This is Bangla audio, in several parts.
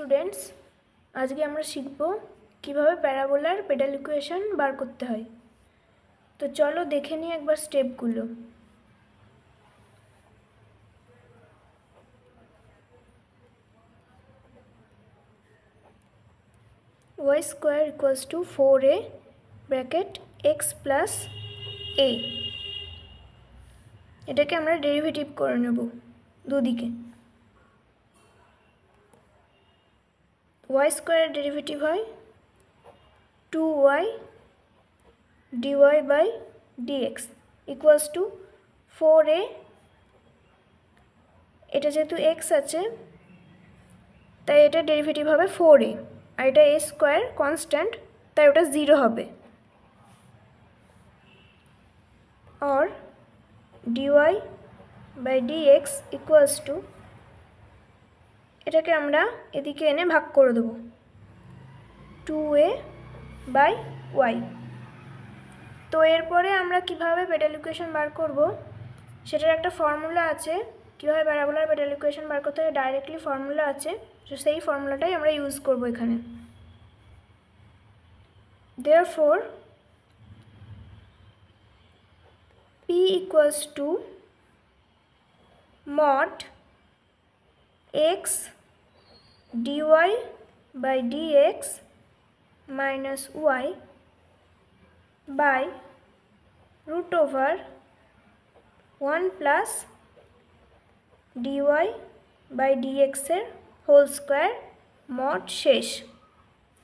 স্টুডেন্টস, আজকে আমরা শিখব কিভাবে প্যারাবোলার পেডাল ইকুয়েশন বার করতে হয়। তো চলো দেখে নিই একবার স্টেপগুলো। y square equals to 4a bracket x plus a, এটাকে আমরা ডেরিভেটিভ করে নেব দুদিকে। y স্কোয়ারের ডেরিভেটিভ হয় 2y dy by dx equals to 4a, এটা যেহেতু x আছে তাই এটা ডেরিভেটিভ হবে 4a, আর এটা a স্কোয়ার কনস্ট্যান্ট তাই ওটা 0 হবে। और dy by dx equals to, এটাকে আমরা এদিকে এনে ভাগ করে দেবো 2a বাই y। তো এরপরে আমরা কিভাবে পেডাল ইকুয়েশন বার করব সেটার একটা ফর্মুলা আছে। কীভাবে প্যারাবোলার পেডাল ইকুয়েশন বার করতে হয় ডাইরেক্টলি ফর্মুলা আছে, তো সেই ফর্মুলাটাই আমরা ইউজ করব এখানে। Therefore P equals to mod x dy by dx minus y by root over 1 plus dy by dx এর হোল স্কোয়ার মড শেষ।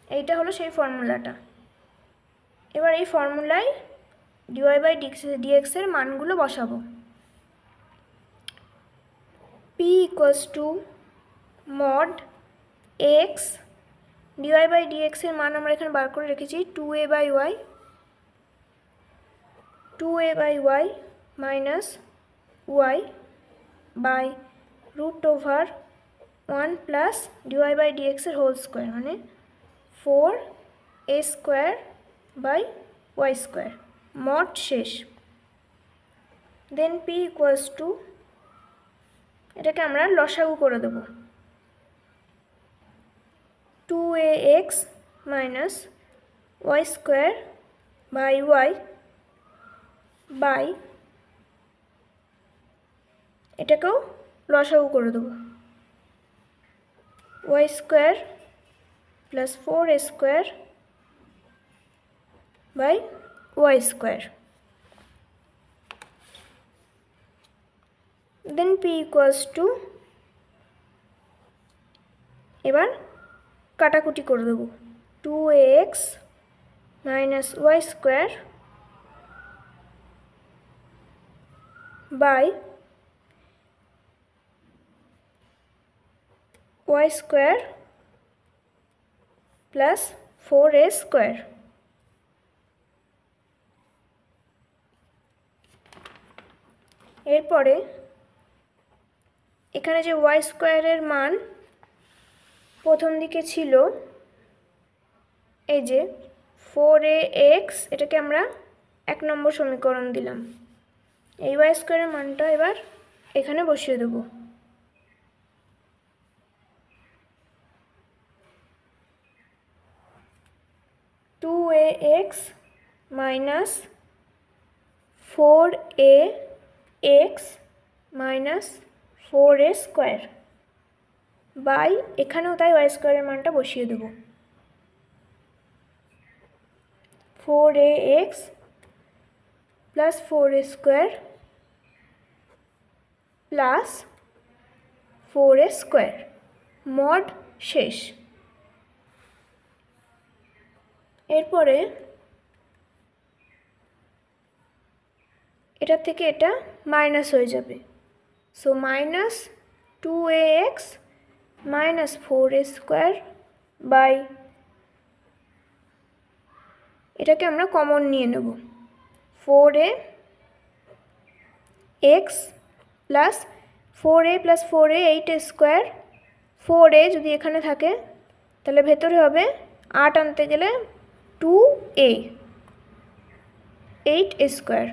এইটা হলো সেই ফর্মুলাটা। এবার এই ফর্মুলায় dy বাই dx এর মানগুলো বসাবো। p equals to mod x dy by dx এর মান আমরা এখানে বার করে রেখেছি 2a by y, 2a by y minus y by root over 1 plus dy by dx এর হোল স্কোয়ার মানে 4a square by y square mod শেষ। দেন p ইকুয়ালস টু, এটাকে আমরা লসাগু করে দেব 2ax minus y square by y by, এটাকেও লসাগু করে দেব y square plus 4a square by y square. Then p equals to, এবার কাটাকুটি করে দেব 2ax minus y square by y square plus 4a square. এরপরে এখানে যে y স্কোয়ারের মান প্রথম দিকে ছিল এই যে 4ax, এটাকে আমরা 1 নম্বর সমীকরণ দিলাম। এই y স্কোয়ারের মানটা এবার এখানে বসিয়ে দেব। Two a x minus 4ax minus 4a square by, এখানেও তাই y স্কোয়ারের মানটা বসিয়ে দেব 4ax plus 4a square plus 4a square mod শেষ। এরপরে এটা থেকে এটা মাইনাস হয়ে যাবে, so minus 2ax minus 4a square by, এটাকে আমরা কমন নিয়ে নেব 4ax plus 4a plus 4a 8a square, 4a যদি এখানে থাকে তাহলে ভেতরে হবে 8 আনতে গেলে 2a 8a স্কোয়ার।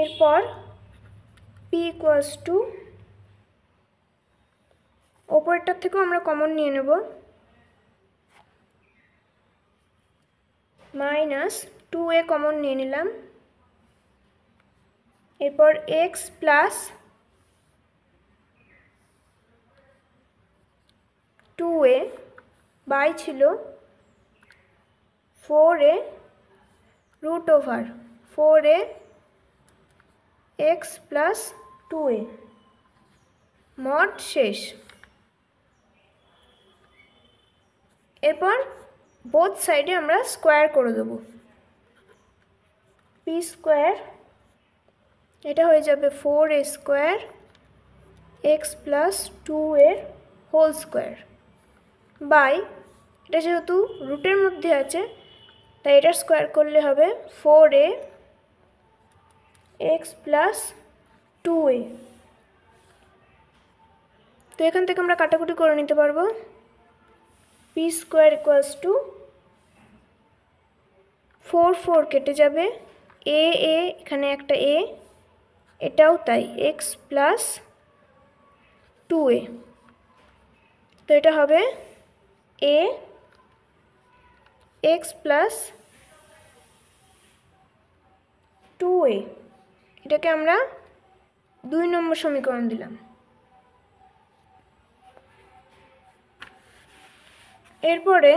এরপর p পি ইকুয়ালস টু, ওপরেরটার থেকেও আমরা কমন নিয়ে নেব, মাইনাস 2a কমন নিয়ে নিলাম, এরপর এক্স প্লাস 2a বাই ছিল 4a root over 4a x plus 2a mod শেষ। এরপর বোথ সাইডে আমরা স্কোয়ার করে দেব, পি স্কোয়ার, এটা হয়ে যাবে 4a square x plus 2a whole square by, এটা যেহেতু রুটের মধ্যে আছে তাই এটা স্কোয়ার করলে হবে 4a এক্স প্লাস 2a। তো এখান থেকে আমরা কাটাকুটি করে নিতে পারবো, পি স্কোয়ার ইকুয়ালস টু 4 কেটে যাবে, এ এখানে একটা এ, এটাও তাই, এক্স প্লাস 2a, তো এটা হবে এ এক্স প্লাস 2a, এটাকে আমরা 2 নম্বর সমীকরণ দিলাম। এরপরে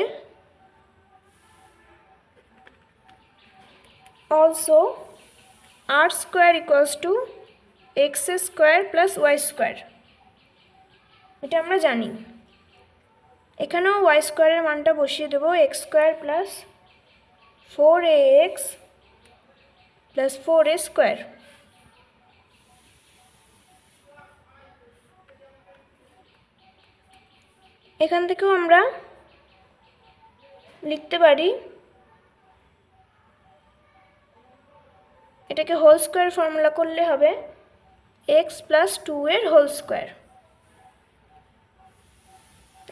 also r square equals to x square plus y square, এটা আমরা জানি। এখানেও ওয়াই স্কোয়ারের মানটা বসিয়ে দেবো, x square plus 4ax plus 4a square. এখান থেকেও আমরা লিখতে পারি, এটাকে হোল স্কোয়ার ফর্মুলা করলে হবে এক্স প্লাস 2 এর হোল স্কোয়ার,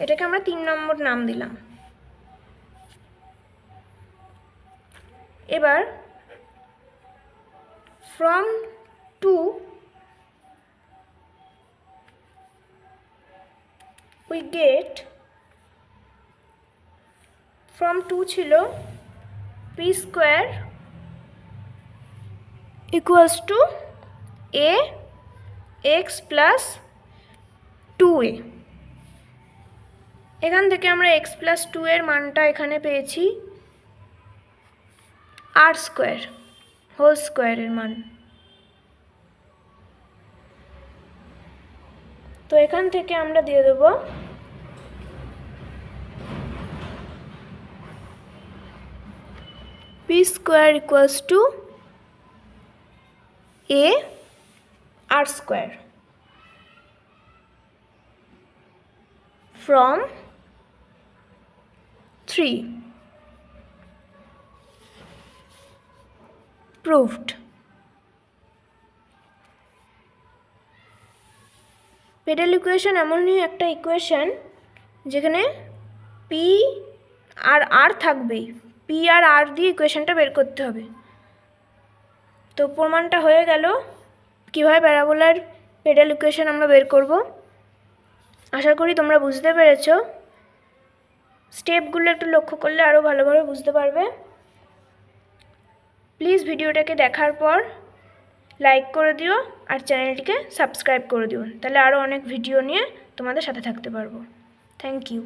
এটাকে আমরা 3 নম্বর নাম দিলাম। এবার ফ্রম 2 we get, from 2 ছিল p square equals to a x plus 2a, এখান থেকে আমরা x plus 2 এর মানটা এখানে পেয়েছি আর স্কোয়ার হোল স্কোয়ারের মান। তো এখান থেকে আমরা দিয়ে দেব p square equals to a r square from 3 proved। Pedal equation এমনই একটা ইকুয়েশন যেখানে পি আর আর থাকবেই, পি আর আর দিয়ে ইকুয়েশনটা বের করতে হবে। তো প্রমাণটা হয়ে গেল কীভাবে প্যারাবোলার পেডাল ইকুয়েশন আমরা বের করব। আশা করি তোমরা বুঝতে পেরেছো, স্টেপগুলো একটু লক্ষ্য করলে আরও ভালোভাবে বুঝতে পারবে। প্লিজ ভিডিওটাকে দেখার পর লাইক করে দিও আর চ্যানেলটিকে সাবস্ক্রাইব করে দিও, তাহলে আরও অনেক ভিডিও নিয়ে তোমাদের সাথে থাকতে পারবো। Thank you.